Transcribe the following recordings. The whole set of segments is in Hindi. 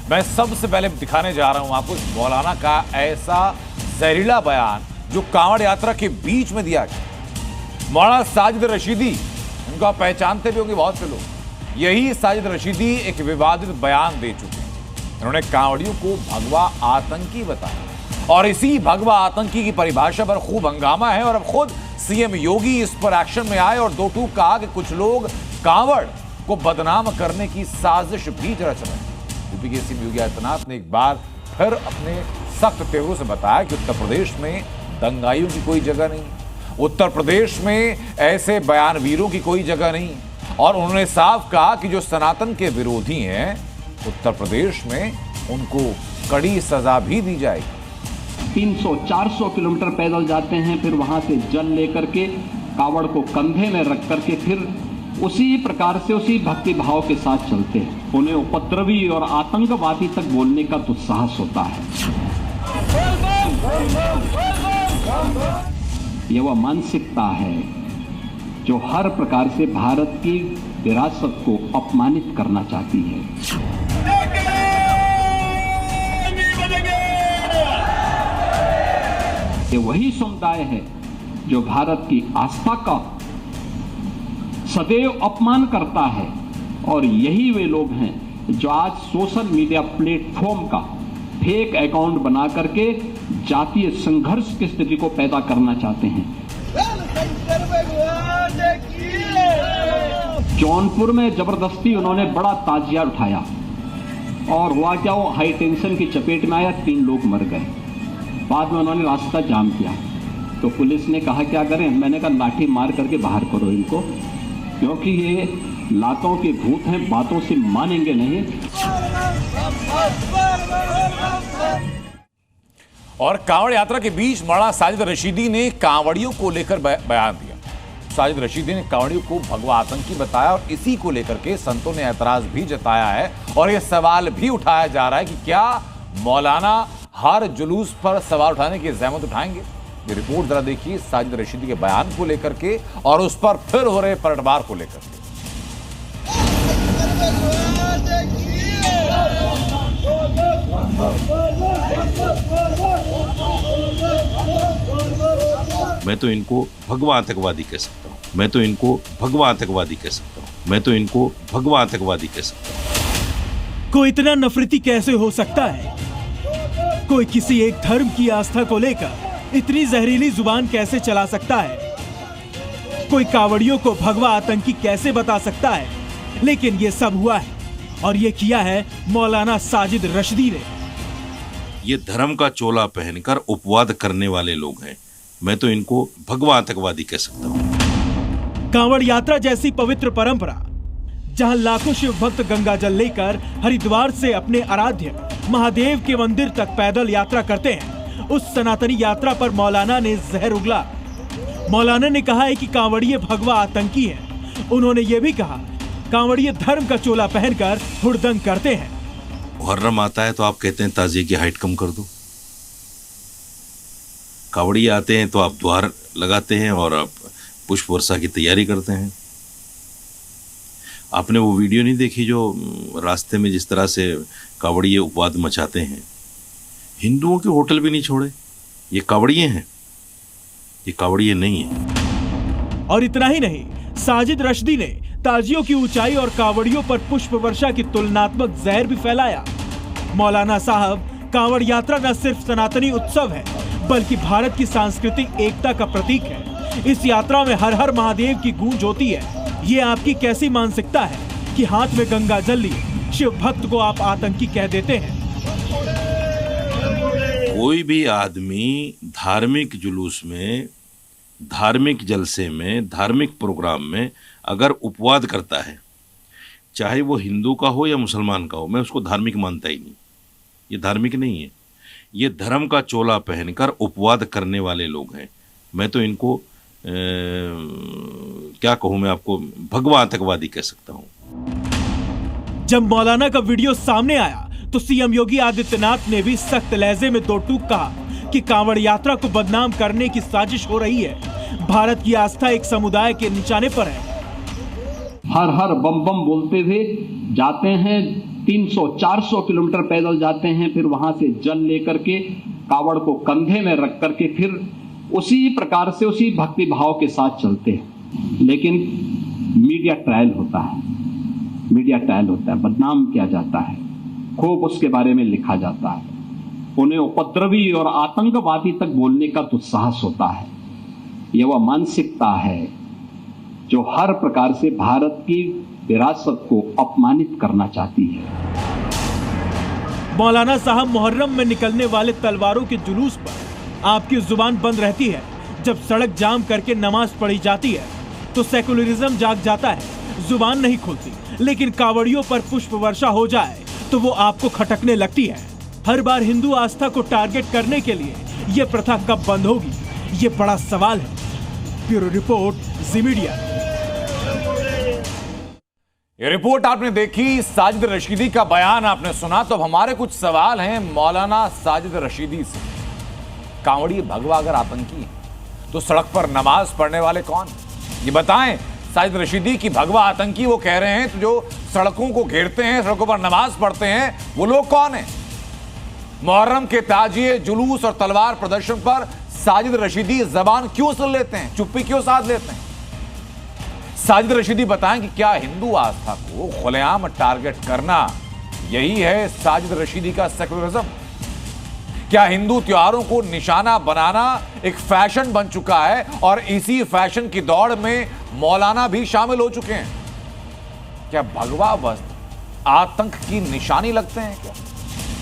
मैं सबसे पहले दिखाने जा रहा हूं आपको मौलाना का ऐसा जहरीला बयान जो कांवड़ यात्रा के बीच में दिया गया। मौलाना साजिद रशीदी, इनको आप पहचानते भी होंगे बहुत से लोग। यही साजिद रशीदी एक विवादित बयान दे चुके हैं। उन्होंने कांवड़ियों को भगवा आतंकी बताया और इसी भगवा आतंकी की परिभाषा पर खूब हंगामा है। और अब खुद सीएम योगी इस पर एक्शन में आए और दो टूक कहा कि कुछ लोग कांवड़ को बदनाम करने की साजिश भी रच रहे हैं। यूपी के सीएम योगी आदित्यनाथ ने एक बार फिर अपने सख्त तेवरों से बताया कि उत्तर प्रदेश में दंगाइयों की कोई जगह नहीं, उत्तर प्रदेश में ऐसे बयानवीरों की कोई जगह नहीं। और उन्होंने साफ कहा कि जो सनातन के विरोधी हैं उत्तर प्रदेश में उनको कड़ी सजा भी दी जाएगी। 300-400 किलोमीटर पैदल जाते हैं, फिर वहां से जल लेकर के कावड़ को कंधे में रख करके फिर उसी प्रकार से उसी भक्ति भाव के साथ चलते हैं। उन्हें उपद्रवी और आतंकवादी तक बोलने का दुस्साहस होता है। यह वह मानसिकता है जो हर प्रकार से भारत की विरासत को अपमानित करना चाहती है। ये वही समुदाय है जो भारत की आस्था का सदैव अपमान करता है और यही वे लोग हैं जो आज सोशल मीडिया प्लेटफॉर्म का फेक अकाउंट बना करके जातीय संघर्ष की स्थिति को पैदा करना चाहते हैं। जौनपुर में जबरदस्ती उन्होंने बड़ा ताजिया उठाया और हुआ क्या, वो हाई टेंशन की चपेट में आया, 3 लोग मर गए। बाद में उन्होंने रास्ता जाम किया तो पुलिस ने कहा क्या करें, मैंने कहा लाठी मार करके बाहर करो इनको, क्योंकि ये लातों के भूत हैं, बातों से मानेंगे नहीं। और कांवड़ यात्रा के बीच मौलाना साजिद रशीदी ने कांवड़ियों को लेकर बयान दिया। साजिद रशीदी ने कांवड़ियों को भगवा आतंकी बताया और इसी को लेकर के संतों ने ऐतराज भी जताया है। और यह सवाल भी उठाया जा रहा है कि क्या मौलाना हर जुलूस पर सवाल उठाने की जहमत उठाएंगे। ये रिपोर्ट जरा देखिए साजिद रशीदी के बयान को लेकर के और उस पर फिर हो रहे पलटवार को लेकर के। मैं तो इनको भगवा आतंकवादी कह सकता हूँ, मैं तो इनको भगवा आतंकवादी कह सकता हूँ, मैं तो इनको भगवा आतंकवादी कह सकता हूँ। कोई इतना नफरती कैसे हो सकता है? कोई किसी एक धर्म की आस्था को लेकर इतनी जहरीली जुबान कैसे चला सकता है? कोई कावड़ियों को भगवा आतंकी कैसे बता सकता है? लेकिन ये सब हुआ है और ये किया है मौलाना साजिद रशीदी ने। ये धर्म का चोला पहनकर उपवाद करने वाले लोग हैं। मैं तो इनको भगवा आतंकवादी कह सकता हूँ। कांवड़ यात्रा जैसी पवित्र परंपरा, जहां लाखों शिव भक्त गंगा जल लेकर हरिद्वार से अपने आराध्य महादेव के मंदिर तक पैदल यात्रा करते हैं, उस सनातनी यात्रा पर मौलाना ने जहर उगला। मौलाना ने कहा है कि कांवड़िए भगवा आतंकी हैं। उन्होंने ये भी कहा कांवड़िए धर्म का चोला पहनकर हुड़दंग करते हैं। मुहर्रम आता है तो आप कहते हैं ताजिए की हाइट कम कर दो। कावड़िए आते हैं तो आप द्वार लगाते हैं और आप पुष्प वर्षा की तैयारी करते हैं। आपने वो वीडियो नहीं देखी जो रास्ते में जिस तरह से कावड़िए उपवाद मचाते हैं? हिंदुओं के होटल भी नहीं छोड़े। ये कावड़िए हैं, ये कावड़िए नहीं है। और इतना ही नहीं, साजिद रशीदी ने ताजियों की ऊंचाई और कावड़ियों पर पुष्प वर्षा की तुलनात्मक जहर भी फैलाया। मौलाना साहब, कांवड़ यात्रा न सिर्फ सनातनी उत्सव है बल्कि भारत की सांस्कृतिक एकता का प्रतीक है। इस यात्रा में हर हर महादेव की गूंज होती है। ये आपकी कैसी मानसिकता है कि हाथ में गंगा जल लिए शिव भक्त को आप आतंकी कह देते हैं? कोई भी आदमी धार्मिक जुलूस में, धार्मिक जलसे में, धार्मिक प्रोग्राम में अगर उपवाद करता है, चाहे वो हिंदू का हो या मुसलमान का हो, मैं उसको धार्मिक मानता ही नहीं। ये धार्मिक नहीं है। ये धर्म का चोला पहनकर उपवाद करने वाले लोग हैं। मैं तो इनको क्या कहूं, मैं आपको भगवा आतंकवादी कह सकता हूं। जब मौलाना का वीडियो सामने आया तो सीएम योगी आदित्यनाथ ने भी सख्त लहजे में दो टूक कहा कि कांवड़ यात्रा को बदनाम करने की साजिश हो रही है। भारत की आस्था एक समुदाय के निशाने पर है। हर हर बम बम बोलते थे, जाते हैं 300-400 किलोमीटर पैदल जाते हैं, फिर वहां से जल लेकर के कावड़ को कंधे में रख करके फिर उसी प्रकार से उसी भक्ति भाव के साथ चलते हैं। लेकिन मीडिया ट्रायल होता है, बदनाम किया जाता है, खूब उसके बारे में लिखा जाता है, उन्हें उपद्रवी और आतंकवादी तक बोलने का दुस्साहस होता है। यह वह मानसिकता है जो हर प्रकार से भारत की विरासत को अपमानित करना चाहती है। मौलाना साहब मुहर्रम में निकलने वाले तलवारों के जुलूस पर आपकी जुबान बंद रहती है। जब सड़क जाम करके नमाज पढ़ी जाती है तो सेकुलरिज्म जाग जाता है, जुबान नहीं खुलती। लेकिन कावड़ियों पर पुष्प वर्षा हो जाए तो वो आपको खटकने लगती है। हर बार हिंदू आस्था को टारगेट करने के लिए ये प्रथा कब बंद होगी, ये बड़ा सवाल है। ब्यूरो रिपोर्ट, जी मीडिया। ये रिपोर्ट आपने देखी, साजिद रशीदी का बयान आपने सुना। तो अब हमारे कुछ सवाल हैं मौलाना साजिद रशीदी से। कांवड़ी भगवा अगर आतंकी है तो सड़क पर नमाज पढ़ने वाले कौन? ये बताएं। साजिद रशीदी की भगवा आतंकी वो कह रहे हैं, तो जो सड़कों को घेरते हैं, सड़कों पर नमाज पढ़ते हैं, वो लोग कौन हैं? मुहर्रम के ताजिए, जुलूस और तलवार प्रदर्शन पर साजिद रशीदी जबान क्यों सुन लेते हैं, चुप्पी क्यों साध लेते हैं? साजिद रशीदी बताएं कि क्या हिंदू आस्था को खुलेआम टारगेट करना यही है साजिद रशीदी का सेकुलरिज्म? क्या हिंदू त्योहारों को निशाना बनाना एक फैशन बन चुका है और इसी फैशन की दौड़ में मौलाना भी शामिल हो चुके हैं? क्या भगवा वस्त्र आतंक की निशानी लगते हैं?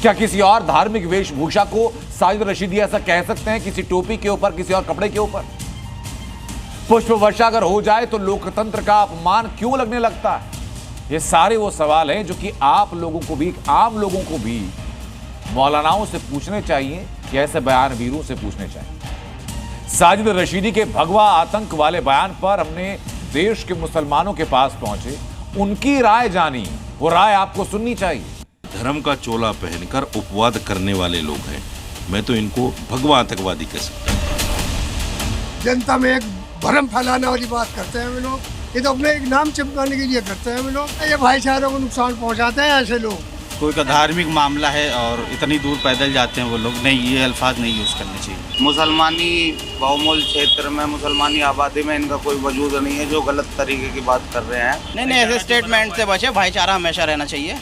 क्या किसी और धार्मिक वेशभूषा को साजिद रशीदी ऐसा कह सकते हैं, किसी टोपी के ऊपर, किसी और कपड़े के ऊपर? पुष्प वर्षा अगर हो जाए तो लोकतंत्र का अपमान क्यों लगने लगता है? ये सारे वो सवाल हैं जो कि आप लोगों को भी, आम लोगों को भी मौलानाओं से पूछने चाहिए कि ऐसे बयानवीरों से पूछने चाहिए। साजिद रशीदी के भगवा आतंक वाले बयान पर हमने देश के मुसलमानों के पास पहुंचे, उनकी राय जानी। वो राय आपको सुननी चाहिए। धर्म का चोला पहनकर उपवाद करने वाले लोग हैं, मैं तो इनको भगवा आतंकवादी कह सकता हूं। जनता में एक भ्रम फैलाने वाली बात करते हैं वे लोग। ये तो अपने एक नाम चिपकाने के लिए करते हैं वे लोग। ये भाईचारे को नुकसान पहुंचाते हैं ऐसे लोग। कोई का धार्मिक मामला है और इतनी दूर पैदल जाते हैं वो लोग, नहीं, ये अल्फाज नहीं यूज़ करने चाहिए। मुसलमानी बहुमूल क्षेत्र में, मुसलमानी आबादी में इनका कोई वजूद नहीं है जो गलत तरीके की बात कर रहे हैं। नहीं, ऐसे स्टेटमेंट से बचे, भाईचारा हमेशा रहना चाहिए,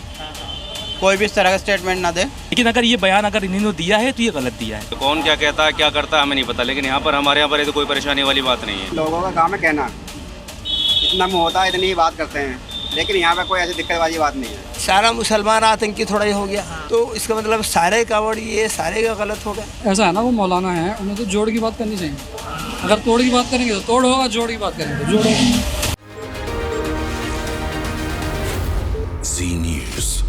कोई भी इस तरह का स्टेटमेंट ना दे। लेकिन अगर ये बयान अगर इन्होंने दिया है तो ये गलत दिया है। तो कौन क्या कहता है, क्या करता है, हमें नहीं पता। लेकिन यहाँ पर हमारे यहाँ पर तो कोई परेशानी वाली बात नहीं है। लोगों का काम है कहना, इतना मुँह होता है, इतनी ही बात करते हैं, लेकिन यहाँ पे कोई ऐसी दिक्कत वाली बात नहीं है। सारा मुसलमान आतंकी थोड़ा ही हो गया तो इसका मतलब सारे कावड़ी ये सारे का गलत हो गया। ऐसा है ना, वो मौलाना है, उन्हें तो जोड़ की बात करनी चाहिए। अगर तोड़ की बात करेंगे तो तोड़ होगा, जोड़ की बात करेंगे तो जोड़ होगा। जी न्यूज़।